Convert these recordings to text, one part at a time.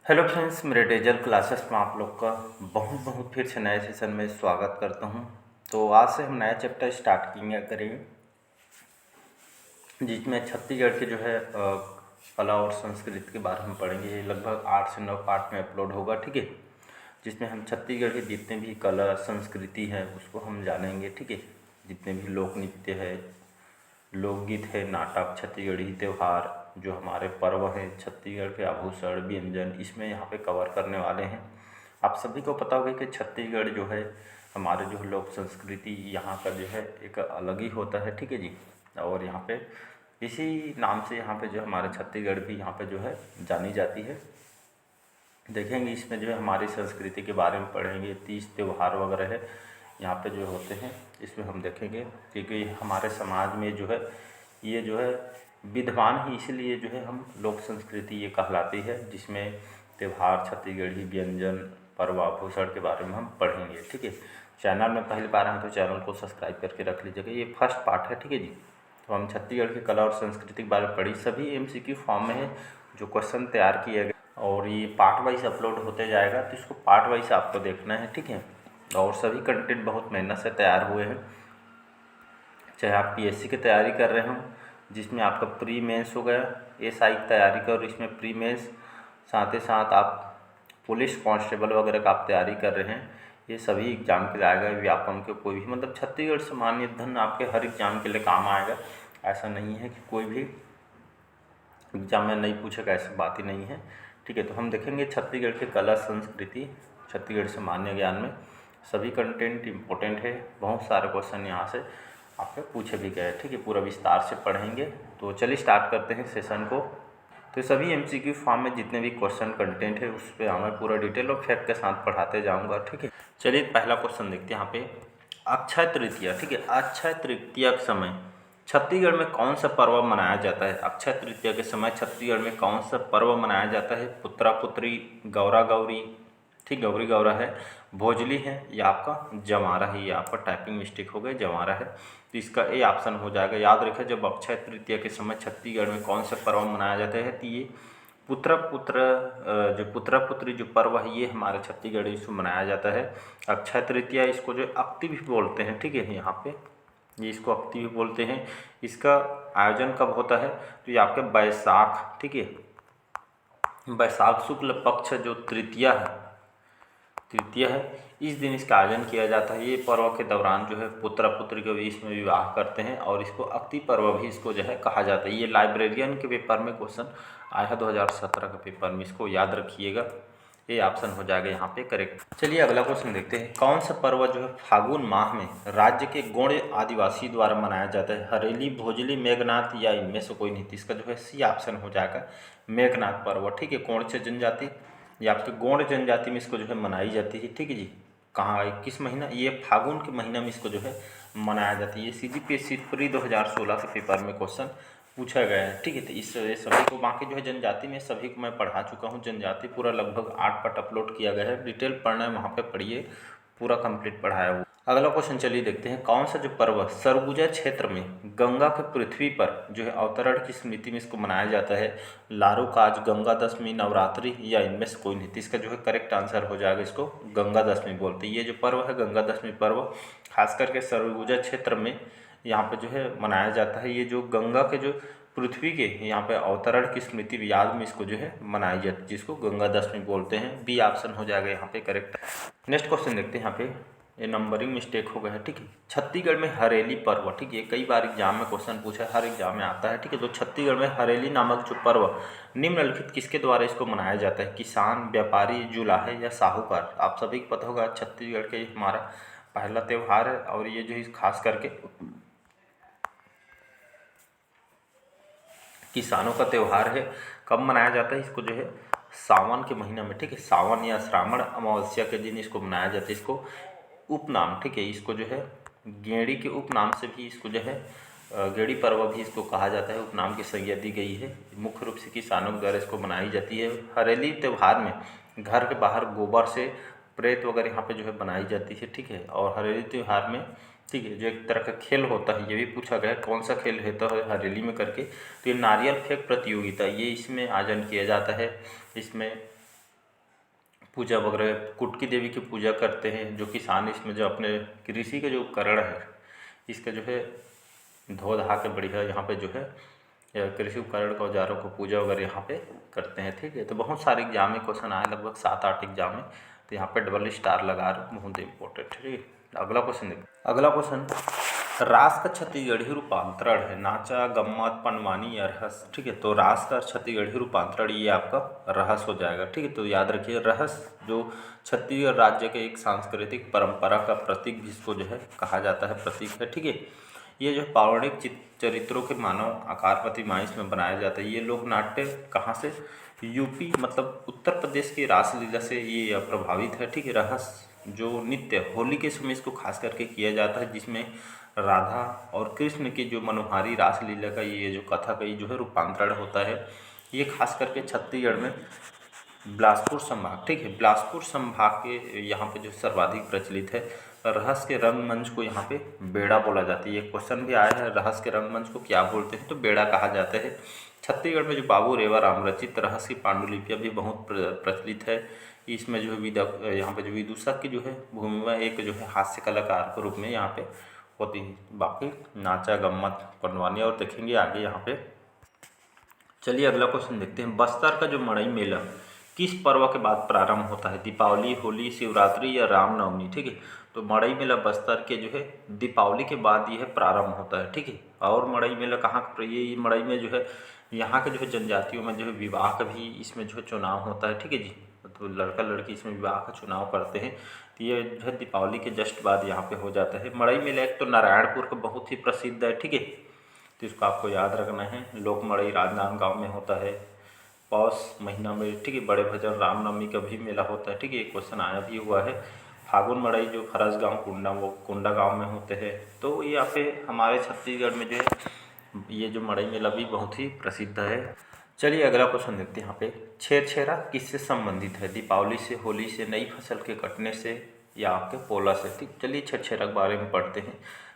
Hello friends, मेरे dazzle classes में आप लोग का बहुत बहुत फिर से नए सेशन में स्वागत करता हूं। तो आज से हम नया चैप्टर स्टार्ट करेंगे जिसमें छत्तीसगढ़ के जो है कला और संस्कृति के बारे में पढ़ेंगे। ये लगभग 8 से 9 पार्ट में अपलोड होगा, ठीक है। जिसमें हम छत्तीसगढ़ के जितने भी कला संस्कृति है उसको हम जानेंगे, ठीक है। जितने भी लोक नृत्य है, लोकगीत है, नाटक, छत्तीसगढ़ी त्यौहार, जो हमारे पर्व हैं, छत्तीसगढ़ के आभूषण, व्यंजन, इसमें यहाँ पे कवर करने वाले हैं। आप सभी को पता होगा कि छत्तीसगढ़ जो है हमारे जो लोक संस्कृति यहाँ का जो है एक अलग ही होता है, ठीक है जी। और यहाँ पे इसी नाम से यहाँ पे जो हमारे छत्तीसगढ़ भी यहाँ पे जो है जानी जाती है। देखेंगे इसमें जो है हमारी संस्कृति के बारे में पढ़ेंगे, तीज त्यौहार वगैरह है यहाँ पे जो होते हैं, इसमें हम देखेंगे। क्योंकि हमारे समाज में जो है ये जो है विद्वान ही, इसलिए जो है हम लोक संस्कृति ये कहलाती है, जिसमें त्यौहार, छत्तीसगढ़ी व्यंजन, पर्व, आभूषण के बारे में हम पढ़ेंगे, ठीक है। चैनल में पहली बार आए तो चैनल को सब्सक्राइब करके रख लीजिएगा। ये फर्स्ट पार्ट है, ठीक है जी। तो हम छत्तीसगढ़ की कला और संस्कृति के बारे में पढ़ी, सभी MCQ फॉर्म में है, जो क्वेश्चन तैयार किए गए और ये पार्ट वाइज अपलोड होते जाएगा, तो इसको पार्ट वाइज आपको देखना है, ठीक है। और सभी कंटेंट बहुत मेहनत से तैयार हुए हैं। चाहे आप PSC की तैयारी कर रहे हो, जिसमें आपका प्री मेंस हो गया, SI की तैयारी करो, इसमें प्री मेंस, साथ ही साथ आप पुलिस कांस्टेबल वगैरह का आप तैयारी कर रहे हैं, ये सभी एग्ज़ाम के लिए आएगा। व्यापम के कोई भी, मतलब छत्तीसगढ़ से मान्य धन आपके हर एग्ज़ाम के लिए काम आएगा। ऐसा नहीं है कि कोई भी एग्ज़ाम में नहीं पूछेगा, ऐसी बात ही नहीं है, ठीक है। तो हम देखेंगे छत्तीसगढ़ की कला संस्कृति, छत्तीसगढ़ से मान्य ज्ञान में सभी कंटेंट इम्पोर्टेंट है। बहुत सारे क्वेश्चन यहाँ से आपके पूछे भी गए, ठीक है। पूरा विस्तार से पढ़ेंगे। तो चलिए स्टार्ट करते हैं सेशन को। तो सभी MCQ फॉर्म में जितने भी क्वेश्चन कंटेंट है उस पर मैं पूरा डिटेल और फैक्ट के साथ पढ़ाते जाऊँगा, ठीक है। चलिए पहला क्वेश्चन देखते हैं यहाँ पे। अक्षय तृतीया, ठीक है। अक्षय तृतीया के समय छत्तीसगढ़ में कौन सा पर्व मनाया जाता है? अक्षय तृतीया के समय छत्तीसगढ़ में कौन सा पर्व मनाया जाता है? पुत्रा पुत्री, गौरा गौरी, ठीक, गौरी गौरा है, भोजली है, या आपका जवारा है। ये आपका टाइपिंग मिस्टेक हो गई, जवारा है। तो इसका ए ऑप्शन हो जाएगा। याद रखें, जब अक्षय तृतीया के समय छत्तीसगढ़ में कौन सा पर्व मनाया जाता है, तो ये पुत्र पुत्रा पुत्री जो पर्व है, ये हमारे छत्तीसगढ़ इसको मनाया जाता है। अक्षय तृतीया, इसको जो अक्ति भी बोलते हैं, ठीक है। यहाँ पे ये इसको अक्ति भी बोलते हैं। इसका आयोजन कब होता है? तो ये आपके बैसाख, ठीक है, बैसाख शुक्ल पक्ष जो तृतीया है, इस दिन इसका आयोजन किया जाता है। ये पर्व के दौरान जो है पुत्र पुत्री के बीच में विवाह करते हैं, और इसको अक्ति पर्व भी इसको जो है कहा जाता है। ये लाइब्रेरियन के पेपर में क्वेश्चन आया है 2017 के पेपर में, इसको याद रखिएगा। ये ऑप्शन हो जाएगा यहाँ पे करेक्ट। चलिए अगला क्वेश्चन देखते हैं। कौन सा पर्व जो है फागुन माह में राज्य के गोंड आदिवासी द्वारा मनाया जाता है? हरेली, भोजली, मेघनाथ, या इनमें से कोई नहीं? इसका जो है C ऑप्शन हो जाएगा, मेघनाथ पर्व, ठीक है। गोंड जनजाति, ये आपके गोंड जनजाति में इसको जो है मनाई जाती है, ठीक है जी। कहाँ, किस महीना? ये फागुन के महीना में इसको जो है मनाया जाती है। ये CGPSC प्री 2016 के पेपर में क्वेश्चन पूछा गया है, ठीक है। तो इस सभी को, बाकी जो है जनजाति में सभी को मैं पढ़ा चुका हूँ। जनजाति पूरा लगभग 8 पार्ट अपलोड किया गया है, डिटेल पढ़ना है वहाँ पे पढ़िए, पूरा कंप्लीट पढ़ाया हुआ। अगला क्वेश्चन चलिए देखते हैं। कौन सा जो पर्व सरगुजा क्षेत्र में गंगा के पृथ्वी पर जो है अवतरण की स्मृति में इसको मनाया जाता है? लारूकाज, गंगा दशमी, नवरात्रि, या इनमें से कोई नहीं? इसका जो है करेक्ट आंसर हो जाएगा, इसको गंगा दशमी बोलते हैं। ये जो पर्व है गंगा दशमी पर्व, खास करके सरगुजा क्षेत्र में यहाँ पे जो है मनाया जाता है। ये जो गंगा के जो पृथ्वी के यहाँ पे अवतरण की स्मृति याद में इसको जो है मनाई जाती है, जिसको गंगा दशमी बोलते हैं। B ऑप्शन हो जाएगा यहाँ पे करेक्ट। नेक्स्ट क्वेश्चन देखते हैं। यहाँ पे ये नंबरिंग मिस्टेक हो गया है, ठीक है। छत्तीसगढ़ में हरेली पर्व, ठीक है, कई बार एग्जाम में क्वेश्चन पूछा है, हर एग्जाम में आता है, ठीक है। तो छत्तीसगढ़ में हरेली नामक जो पर्व निम्नलिखित किसके द्वारा इसको मनाया जाता है? किसान, व्यापारी, जुलाहे, या साहूकार? आप सभी को पता होगा छत्तीसगढ़ के हमारा पहला त्यौहार है, और ये जो है खास करके किसानों का त्यौहार है। कब मनाया जाता है? इसको जो है सावन के महीना में, ठीक है। सावन या श्रावण अमावस्या के दिन इसको मनाया जाता है। इसको उपनाम, ठीक है, इसको जो है गेड़ी के उपनाम से भी इसको जो है गेड़ी पर्व भी इसको कहा जाता है, उपनाम की संज्ञा दी गई है। मुख्य रूप से किसानों के द्वारा इसको मनाई जाती है। हरेली त्यौहार में घर के बाहर गोबर से प्रेत वगैरह यहाँ पे जो है बनाई जाती है, ठीक है। और हरेली त्यौहार में, ठीक है, जो एक तरह का खेल होता है, ये भी पूछा गया है कौन सा खेल होता है हरेली में करके। तो ये नारियल फेंक प्रतियोगिता, ये इसमें आयोजन किया जाता है। इसमें पूजा वगैरह कुटकी देवी की पूजा करते हैं। जो किसान इसमें जो अपने कृषि के जो उपकरण है इसका जो है धो धा के बढ़िया यहाँ पे जो है कृषि उपकरण का औजारों को पूजा वगैरह यहाँ पे करते हैं। ठीक है, तो बहुत सारे एग्जाम में क्वेश्चन आए, लगभग 7-8 एग्जाम में, तो यहाँ पे डबल स्टार लगा रहे हो, बहुत इंपॉर्टेंट। ठीक है, अगला क्वेश्चन देखो। अगला क्वेश्चन, रास का छत्तीसगढ़ी रूपांतरण है नाचा, गम्मत, पनवानी या रहस। ठीक है, तो रास का छत्तीसगढ़ी रूपांतरण ये आपका रहस हो जाएगा। ठीक है, तो याद रखिए रहस जो छत्तीसगढ़ राज्य के एक सांस्कृतिक परंपरा का प्रतीक भी इसको जो है कहा जाता है, प्रतीक है। ठीक है, ये जो पौराणिक चरित्रों के मानव आकार प्रतिमाएं इसमें बनाया जाता है। ये लोक नाट्य कहाँ से, यूपी मतलब उत्तर प्रदेश की रासलीला से ये प्रभावित है। ठीक है, रहस जो नृत्य होली के समय इसको खास करके किया जाता है, जिसमें राधा और कृष्ण की जो मनोहारी रासलीला का ये जो कथा का ये जो है रूपांतरण होता है। ये खास करके छत्तीसगढ़ में बिलासपुर संभाग, ठीक है, बिलासपुर संभाग के यहाँ पे जो सर्वाधिक प्रचलित है। रहस के रंगमंच को यहाँ पे बेड़ा बोला जाता है। ये क्वेश्चन भी आया है, रहस के रंगमंच को क्या बोलते हैं, तो बेड़ा कहा जाता है। छत्तीसगढ़ में जो बाबू रेवा राम रचित रहस की पांडुलिपियाँ भी बहुत प्रचलित है। इसमें जो है यहाँ पे जो विदूषक की जो है भूमिका एक जो है हास्य कलाकार के रूप में यहाँ पे होती है। बाकी नाचा, गम्मत, पनवानी और देखेंगे आगे यहाँ पे। चलिए अगला क्वेश्चन देखते हैं। बस्तर का जो मड़ई मेला किस पर्व के बाद प्रारंभ होता है, दीपावली, होली, शिवरात्रि या रामनवमी। ठीक है, तो मड़ई मेला बस्तर के जो है दीपावली के बाद ये है प्रारंभ होता है। ठीक है, और मड़ई मेला कहाँ ये मड़ई में जो है यहाँ के जो है जनजातियों में जो है विवाह का भी इसमें जो है चुनाव होता है। ठीक है जी, तो लड़का लड़की इसमें विवाह का चुनाव करते हैं, तो ये जो है दीपावली के जस्ट बाद यहाँ पे हो जाता है। मड़ई मेला एक तो नारायणपुर का बहुत ही प्रसिद्ध है। ठीक है, तो इसको आपको याद रखना है। लोक मड़ई राजनांदगांव में होता है पौष महीना में। ठीक है, बड़े भजन रामनवमी का भी मेला होता है। ठीक है, एक क्वेश्चन आया भी हुआ है। फागुन मड़ई जो फरस गाँव कुंडा गाँव में होते हैं। तो ये यहाँ पे हमारे छत्तीसगढ़ में जो है ये जो मड़ई मेला भी बहुत ही प्रसिद्ध है। चलिए अगला क्वेश्चन देखते हैं। यहाँ पे छेरछेरा किससे संबंधित है, दीपावली से, होली से, नई फसल के कटने से या आपके पोला से। ठीक, चलिए छेरछेरा के बारे में पढ़ते हैं।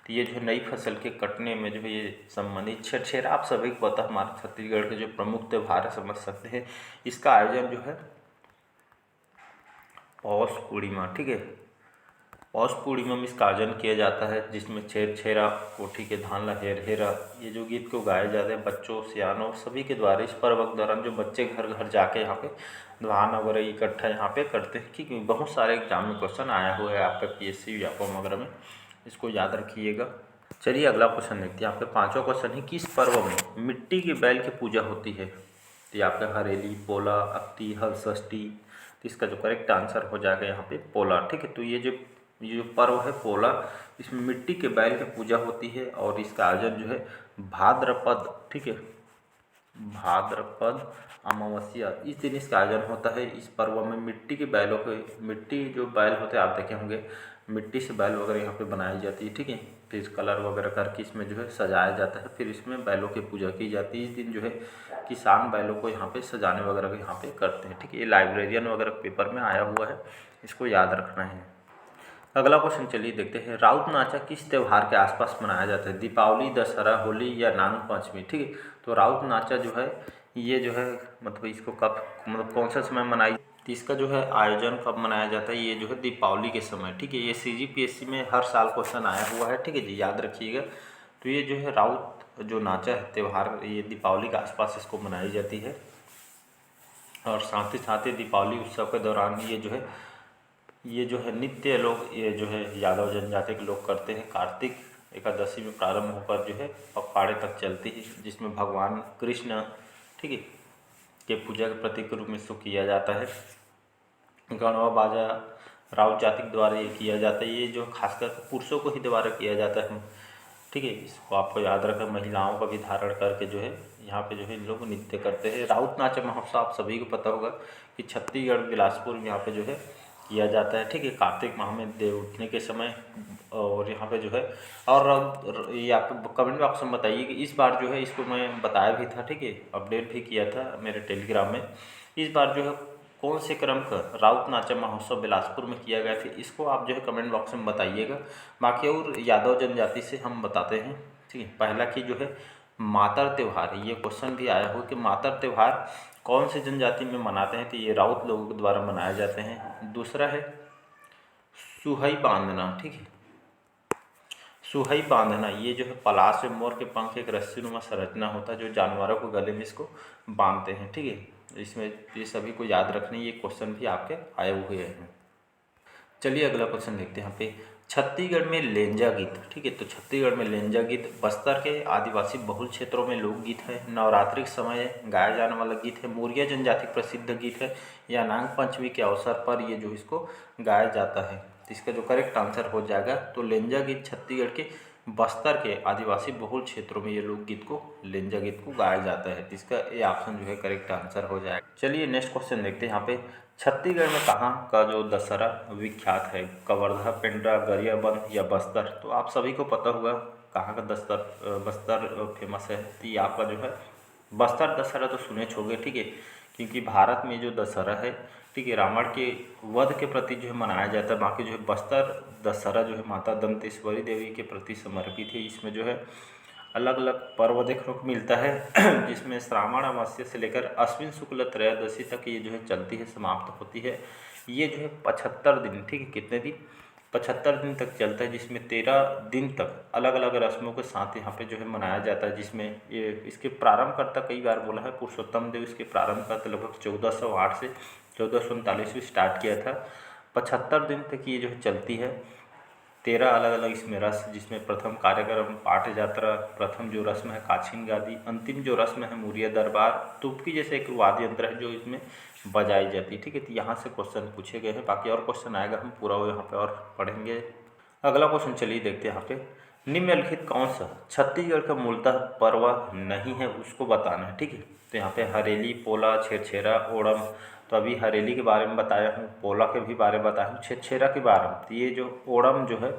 तो ये जो है नई फसल के कटने में जो है ये संबंधित छेरछेरा आप सभी को पता, हमारे छत्तीसगढ़ के जो प्रमुख त्यौहार है समझ सकते हैं। इसका आयोजन जो है पौष पूर्णिमा, ठीक है, पौष पूर्णिमा में इसका आयोजन किया जाता है, जिसमें छेरछेरा, कोठी के धान ला हेर हेरा, ये जो गीत को गाए जाते हैं बच्चों, सियानों सभी के द्वारा। इस पर्व के दौरान जो बच्चे घर घर जाके यहाँ पे धान वगैरह इकट्ठा यहाँ पे करते हैं। क्योंकि बहुत सारे एग्जाम में क्वेश्चन आया हुआ है आपका PSC व्यापम वगैरह में, इसको याद रखिएगा। चलिए अगला क्वेश्चन देखते हैं। आपके पाँचवा क्वेश्चन है, किस पर्व में मिट्टी के बैल की पूजा होती है, तो ये आपका हरेली, पोला, अक्ति, हल षष्ठी। तो इसका जो करेक्ट आंसर हो जाएगा यहाँ पे पोला। ठीक है, तो ये जो पर्व है पोला, इसमें मिट्टी के बैल की पूजा होती है और इसका आयोजन जो है भाद्रपद, ठीक है, भाद्रपद अमावस्या इस दिन इसका आयोजन होता है। इस पर्व में मिट्टी के बैलों के, मिट्टी जो बैल होते हैं आप देखे होंगे, मिट्टी से बैल वगैरह यहाँ पे बनाई जाती है। ठीक है, फिर कलर वगैरह करके इसमें जो है सजाया जाता है, फिर इसमें बैलों की पूजा की जाती है। इस दिन जो है किसान बैलों को यहाँ पे सजाने वगैरह यहाँ पे करते हैं। ठीक है, ये लाइब्रेरियन वगैरह पेपर में आया हुआ है, इसको याद रखना है। अगला क्वेश्चन चलिए देखते हैं। राउत नाचा किस त्यौहार के आसपास मनाया जाता है, दीपावली, दशहरा, होली या नाग पंचमी। ठीक है, तो राउत नाचा जो है ये जो है मतलब इसको कब मतलब कौन सा समय मनाई, तो इसका जो है आयोजन कब मनाया जाता है, ये जो है दीपावली के समय। ठीक है, ये CGPSC में हर साल क्वेश्चन आया हुआ है। ठीक है जी, याद रखिएगा। तो ये जो है राउत जो नाचा है त्यौहार, ये दीपावली के आसपास इसको मनाई जाती है। और साथ ही दीपावली उत्सव के दौरान ये जो है नित्य लोग ये जो है यादव जनजाति के लोग करते हैं। कार्तिक एकादशी में प्रारंभ होकर जो है पखवाड़े तक चलती है, जिसमें भगवान कृष्ण, ठीक है, के पूजा के प्रतीक के रूप में इसको किया जाता है। गणवा बाजा राउत जाति के द्वारा ये किया जाता है। ये जो खासकर पुरुषों को ही द्वारा किया जाता है। ठीक है, इसको आपको याद रखें। महिलाओं का भी धारण करके जो है यहाँ पे जो है इन लोग नृत्य करते हैं। राउत नाचा महोत्सव आप सभी को पता होगा कि छत्तीसगढ़ बिलासपुर में यहाँ पे जो है किया जाता है। ठीक है, कार्तिक माह में देव उठने के समय। और यहाँ पे जो है और ये आप कमेंट बॉक्स में बताइए कि इस बार जो है इसको मैं बताया भी था, ठीक है, अपडेट भी किया था मेरे टेलीग्राम में। इस बार जो है कौन से क्रम का राउत नाचा महोत्सव बिलासपुर में किया गया था, इसको आप जो है कमेंट बॉक्स में बताइएगा। बाकी और यादव जनजाति से हम बताते हैं। ठीक है, पहला कि जो है मातर त्यौहार है, ये क्वेश्चन भी आया हो कि मातर त्यौहार कौन सी जनजाति में मनाते हैं, तो ये राउत लोगों के द्वारा मनाए जाते हैं। दूसरा है सुहई बांधना, ठीक है। सुहई बांधना ये जो है पलाश में मोर के पंख एक रस्सीनुमा संरचना होता है जो जानवरों को गले में इसको बांधते हैं, ठीक है। इसमें ये सभी को याद रखने, ये क्वेश्चन भी आपके आए हुए हैं। चलिए अगला क्वेश्चन देखते हैं यहाँ पे। छत्तीसगढ़ में लेंजा गीत, ठीक है। तो छत्तीसगढ़ में लेंजा गीत बस्तर के आदिवासी बहुल क्षेत्रों में लोकगीत है। नवरात्रि के समय गाया जाने वाला गीत है। मोरिया जनजाति प्रसिद्ध गीत है। या नाग पंचमी के अवसर पर ये जो इसको गाया जाता है। तो इसका जो करेक्ट आंसर हो जाएगा तो लेंजा गीत छत्तीसगढ़ के बस्तर के आदिवासी बहुल क्षेत्रों में ये लोकगीत को लेंजा गीत को गाया जाता है। तो इसका ये ऑप्शन जो है करेक्ट आंसर हो जाएगा। चलिए नेक्स्ट क्वेश्चन देखते हैं यहाँ पे। छत्तीसगढ़ में कहाँ का जो दशहरा विख्यात है, कवर्धा, पेंड्रा, गरियाबंद या बस्तर। तो आप सभी को पता होगा कहाँ का बस्तर फेमस है। तो ये आपका जो है बस्तर दशहरा तो सुने होंगे, ठीक है। क्योंकि भारत में जो दशहरा है, ठीक है, रावण के वध के प्रति जो है मनाया जाता है। बाकी जो है बस्तर दशहरा जो है माता दंतेश्वरी देवी के प्रति समर्पित है। इसमें जो है अलग अलग पर्व देखने को मिलता है जिसमें श्रावण अमावस्या से लेकर अश्विन शुक्ल त्रयोदशी तक ये जो है चलती है, समाप्त होती है। ये जो है 75 दिन, ठीक है, कितने दिन, 75 दिन तक चलता है। जिसमें 13 दिन तक अलग अलग रस्मों के साथ यहाँ पे जो है मनाया जाता है। जिसमें ये इसके प्रारंभकर्ता कई बार बोला है पुरुषोत्तम देव इसके प्रारंभकर्ता लगभग 1408 से 1439 में स्टार्ट किया था। 75 दिन तक ये जो है चलती है। 13 अलग अलग इसमें रस्म, जिसमें प्रथम कार्यक्रम पाठ यात्रा, प्रथम जो रस्म है काछीन गादी, अंतिम जो रस्म है मुरिया दरबार, तुपकी जैसे एक वाद्य यंत्र है जो इसमें बजाई जाती है, ठीक है। तो यहाँ से क्वेश्चन पूछे गए हैं। बाकी और क्वेश्चन आएगा, हम पूरा यहाँ पे और पढ़ेंगे। अगला क्वेश्चन चलिए देखते हैं यहाँ पे। निम्नलिखित कौन सा छत्तीसगढ़ का मूलतः पर्व नहीं है उसको बताना है, ठीक है। तो यहाँ पे हरेली, पोला, छेरछेरा, ओणम। तो अभी हरेली के बारे में बताया हूँ, पोला के भी बारे में बताया हूँ, छेरछेरा के बारे में। तो ये जो ओणम जो है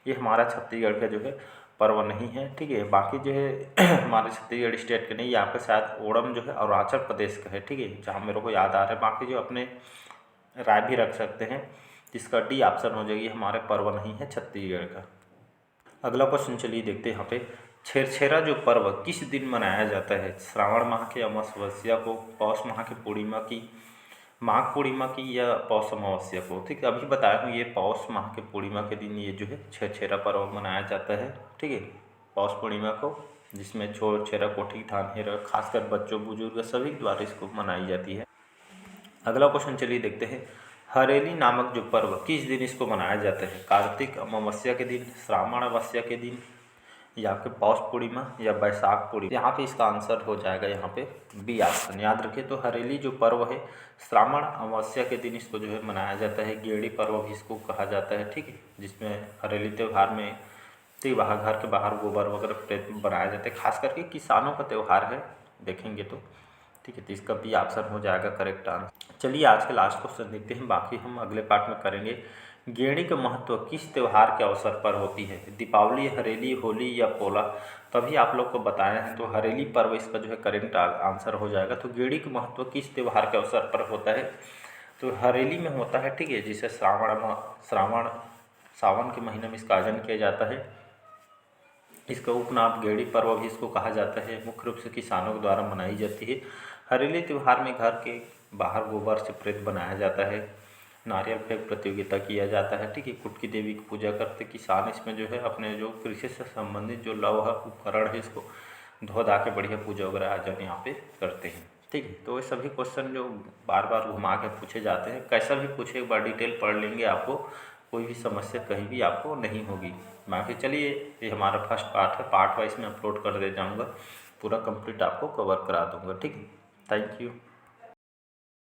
ये हमारा छत्तीसगढ़ का जो है पर्व नहीं है, ठीक है। बाकी जो है हमारे छत्तीसगढ़ स्टेट के नहीं, यहाँ पे शायद ओणम जो है अरुणाचल प्रदेश का है, ठीक है, जहाँ मेरे को याद आ रहा है। बाकी जो अपने राय भी रख सकते हैं, जिसका डी ऑप्शन हो जाएगी, हमारे पर्व नहीं है छत्तीसगढ़ का। अगला क्वेश्चन चलिए देखते हैं यहाँ पे। छेरछेरा जो पर्व किस दिन मनाया जाता है? श्रावण माह के अमावस्या को, पौष माह की पूर्णिमा की, माघ पूर्णिमा की या पौष अमावस्या को, ठीक है। अभी बताया हूँ ये पौष माह के पूर्णिमा के दिन ये जो है छेरछेरा पर्व मनाया जाता है, ठीक है, पौष पूर्णिमा को, जिसमें छेरा कोठी धान हेरा खासकर बच्चों बुजुर्ग सभी द्वारा इसको मनाई जाती है। अगला क्वेश्चन चलिए देखते हैं। हरेली नामक जो पर्व किस दिन इसको मनाया जाता है? कार्तिक अमावस्या के दिन, श्रावण अमावस्या के दिन, या आपके पौष पूर्णिमा या बैसाख पूर्णिमा। यहाँ पे इसका आंसर हो जाएगा यहाँ पे बी ऑप्शन। याद रखिए तो हरेली जो पर्व है श्रावण अमावस्या के दिन इसको जो है मनाया जाता है। गेड़ी पर्व भी इसको कहा जाता है, ठीक है, जिसमें हरेली त्यौहार में बाहर घर के बाहर गोबर वगैरह बनाया जाता है। खास करके किसानों का त्यौहार है, देखेंगे तो, ठीक है। तो इसका भी ऑप्शन हो जाएगा करेक्ट आंसर। चलिए आज का लास्ट क्वेश्चन देखते हैं, बाकी हम अगले पार्ट में करेंगे। गेड़ी का महत्व किस त्यौहार के अवसर पर होती है? दीपावली, हरेली, होली या पोला? तभी आप लोग को बताया है, तो हरेली पर्व इसका जो है करेक्ट आंसर हो जाएगा। तो गेड़ी का महत्व किस त्यौहार के अवसर पर होता है? तो हरेली में होता है, ठीक है, जिसे सावन के महीने में इसका आयोजन किया जाता है। इसका उपनाम गेड़ी पर्व भी इसको कहा जाता है। मुख्य रूप से किसानों के द्वारा मनाई जाती है। हरेली त्यौहार में घर के बाहर गोबर से प्रेत बनाया जाता है, नारियल फेंक प्रतियोगिता किया जाता है, ठीक है। कुटकी देवी की पूजा करते किसान इसमें जो है अपने जो कृषि से संबंधित जो लौह उपकरण है इसको धो धा के बढ़िया पूजा वगैरह आयोजन यहाँ पे करते हैं, ठीक है। तो ये सभी क्वेश्चन जो बार बार घुमा के पूछे जाते हैं, कैसा भी पूछे एक बार डिटेल पढ़ लेंगे, आपको कोई भी समस्या कहीं भी आपको नहीं होगी। बाकी चलिए ये हमारा फर्स्ट पार्ट है, पार्ट वाइज में अपलोड कर दे जाऊँगा, पूरा कंप्लीट आपको कवर करा दूँगा, ठीक है। Thank you.